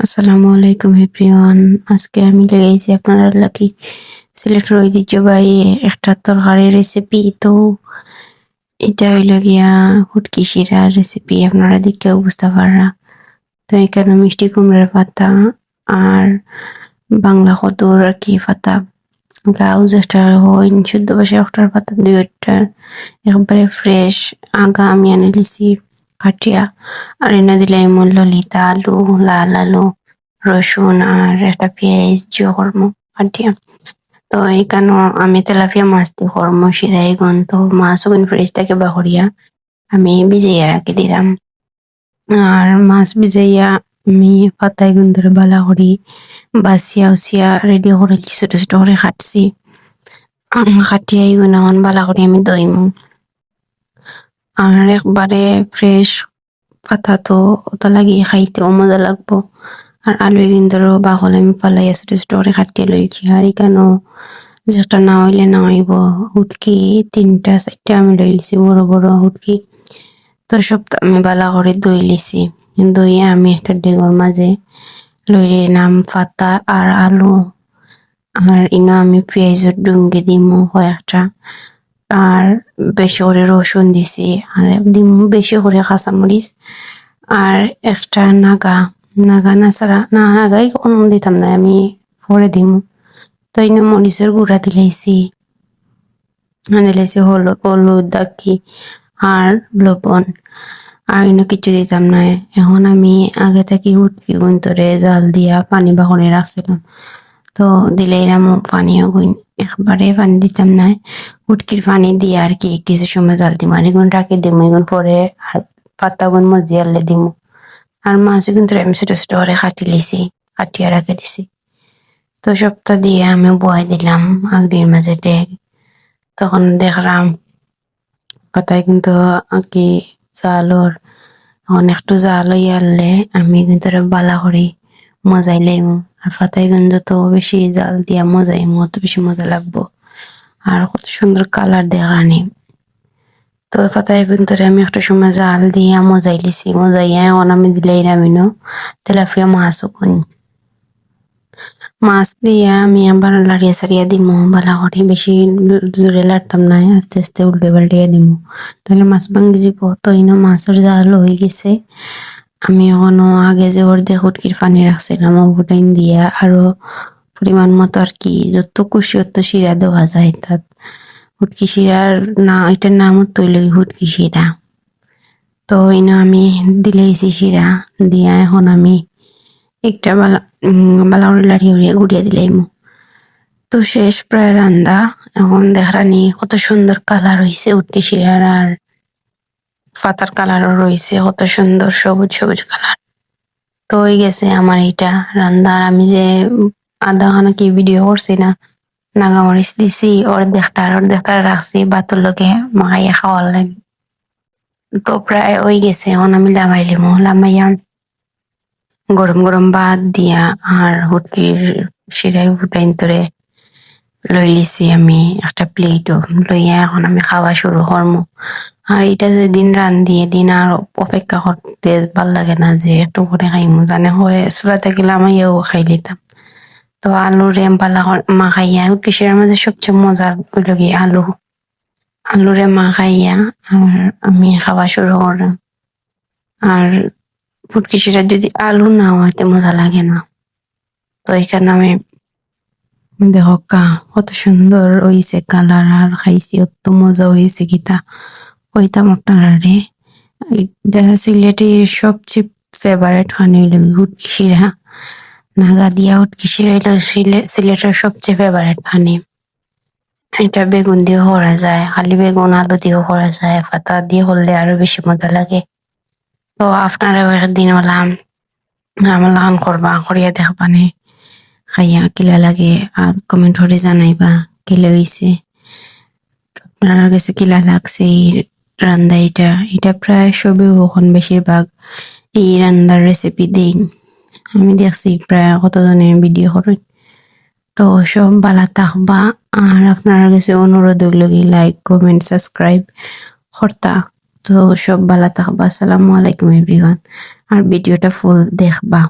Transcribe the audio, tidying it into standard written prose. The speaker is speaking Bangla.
আসসালামু আলাইকুম এভরিওয়ান। আজকে আমি লেগেছি আপনারা লাগি সিলেটের ঐতিহ্যবাহী একটা তরকারি রেসিপি। তো এটা হইল গিয়া হুটকি শিরার রেসিপি, আপনারা দেখেও বুঝতে পাররা। তো এখানে মিষ্টি কুমড়ার পাতা আর বাংলা কদুর আর কি পাতা, গাউজ একটা হইন শুদ্ধ ভাষায় একটার পাতা দুইটা একবারে ফ্রেশ আগা আমি আনে লিছি কাটিয়া। আর এনে দিলাই মূল ললিতা আলু, লাল আলু, রসুন আর একটা পেঁয়াজ জিও কর্ম কাটিয়া। তো এখানে আমি তেলাপিয়া মাছ দিয়ে কর্ম শিরাই গন। তো মাছ ওখান ফ্রিজ থেকে বাহরিয়া আমি ভিজাইয়া রাখি দিলাম। আর মাছ ভিজাইয়া আমি পাতায় গুন ধরে বালা করি বাসিয়া উসিয়া রেডি করেছি, ছোট ছোট করে কাটছি। কাটিয়া এগুলো এখন বালা করে আমি দইমু। আর একবারে ফ্রেশ পাতা তো ওটা লাগিয়ে খাইতেও মজা লাগবো। আর আলু কিন্তু বাকল আমি পালাই ছোট ছোট করে কাটিয়ে লইছি। আর এখানেও যেটা না হইলে না হইব হুটকি 3টা 4টা আমি লইছি, বড় বড় হুটকি। তো সব আমি বালা করে দই লিছি, দইয়ে আমি একটা ডেগোর মাঝে লই নাম পাতা আর আলু। আর ইনো আমি পেঁয়াজের ডুঙ্গি দিমু কয়েকটা, আর বেশি করে রসুন দিছি, আর দিমু বেশি করে কাঁচামরিচ আর একটা নাগা। নাগা না ছাড়া না, নাগাই কোনো দিতাম না, আমি পরে দিমু। তো ইনো মরিচের গুঁড়া দিলাইছি, দিলাইছি হলুদ দাকি আর লবণ। আর ইনো কিছু দিতাম না। এখন আমি আগে থেকে হুটকি গুন্তরে জাল দিয়া পানি বাহনে রাখছিলাম। তো দিলে এরম পানিও গুণ একবারে পানি দিতাম না, উটকির পানি দিয়ে আর কি কিছু সময় জাল দিম। আর এগুন রাখি দিম, এগুন পরে আর পাতা গুন মজি আনলে দিম। আর মাছ কিন্তু আমি ছোট ছোট করে কাটি লিছি, কাটিয়া রাখে দিছি। তো সবটা দিয়ে আমি বয় দিলাম আগলির মাঝে ডেক। তখন দেখলাম পাতায় কিন্তু কি জালর, এখন একটু জাল হয়ে আনলে আমি কিন্তু বালা করি মজাই লাইমু। আর পাতায় কিন্তু যত বেশি জাল দিয়া মজাইমু অত বেশি মজা লাগবো। আর কত সুন্দর কালার দেখানি। তো পাতায় কিন্তু আমি একটা সময় জাল দিয়া মজাই লিছি, মজাইয়া এখন আমি দিলাই নামিনো তেলাপিয়া মাছ ওখান। মাছ দিয়া আমি আবার লাড়িয়া সারিয়া দিমু বালা করে, বেশি জোরে লাড়তাম না, আস্তে আস্তে উল্টে পাল্টিয়া দিমু, তাহলে মাছ ভাঙ্গি যাব। তো ইনো মাছের জাল হয়ে গেছে। আমি এখনো আগে যে অর্ধেক হুটকির পানি রাখছিলাম ওটাইন দিয়া আরো পরিমাণ মতো আর কি যত খুশি অত শিরা দেওয়া যায় তাত। হুটকি শিরার না, এটার নাম তৈল হুটকি শিরা। তো ইনো আমি দিলাইছি শিরা দিয়া, এখন আমি একটা বালা করে লাড়িয়ে উড়িয়ে গুড়িয়ে দিলাম। তো শেষ প্রায় রান্দা। এখন দেখরানি কত সুন্দর কালার হয়েছে উটকি শিরার, আর পাতার কালারও রয়েছে কত সুন্দর সবুজ সবুজ কালার। তো হয়ে গেছে আমার এটা রান্দা। আর আমি যে আধা খানা কি ভিডিও করছি না, নাগামরিচ দিছি অর্ধেকটা রাখছি বাতুর লগে মাখাইয়া খাওয়ার লাগে। তো প্রায় হয়ে গেছে, এখন আমি লামাইয়া গরম গরম ভাত দিয়া আর হুটকির শিরাই ফুটাইন তোরে লই লিছি আমি একটা প্লেটও লইয়া, এখন আমি খাওয়া শুরু করবো। আর এটা যেদিন রান্ধি এদিন আর অপেক্ষা করতে ভাল লাগে না যে একটু করে খাইমু, জানে হয় চুলাতে গেলে আমাইয়াও খাই লিতাম। তো আলুরে মাখাইয়া হুটকি শিরার মাঝে সবচেয়ে মজার হইল কি আলুরে মাখাইয়া আর আমি খাওয়া শুরু করলাম। আর ফুটকি শিরা যদি আলু না হইতে মজা লাগে না। তো এখানে আমি দেখো কত সুন্দর হইছে কালার, আর খাইছি অত মজা হয়েছে গীতা কইতাম আপনারা রে। এটা সিলেটের সবচেয়ে ফেভারিট খানি হইল হুটকি শিরা। নাগা দিয়া হুটকি শিরা হইল সিলেটের সবচেয়ে ফেভারিট খানি। এটা বেগুন দিয়েও করা যায়, খালি বেগুন আলু দিয়েও করা যায়, পাতা দিয়ে করলে আরো বেশি মজা লাগে। তো আপনারাও একদিন হলাম আমার লাগান করবা, করিয়া দেখবানে খাইয়া কিলা লাগে, আর কমেন্ট করে জানাইবা কিলা হইছে, আপনার কাছে কিলা লাগছে এই রান্দা। এটা প্রায় সবই ওখান বেশিরভাগ এই রান্নার রেসিপি দিন আমি দেখছি প্রায় কতজনে ভিডিও করেন। তো সব ভালো থাকবা, আর আপনার কাছে অনুরোধ হইল লাইক কমেন্ট সাবস্ক্রাইব করতা। তো সব ভালো থাকবা। আসসালামু আলাইকুম এভরিওয়ান। আর ভিডিওটা ফুল দেখবা।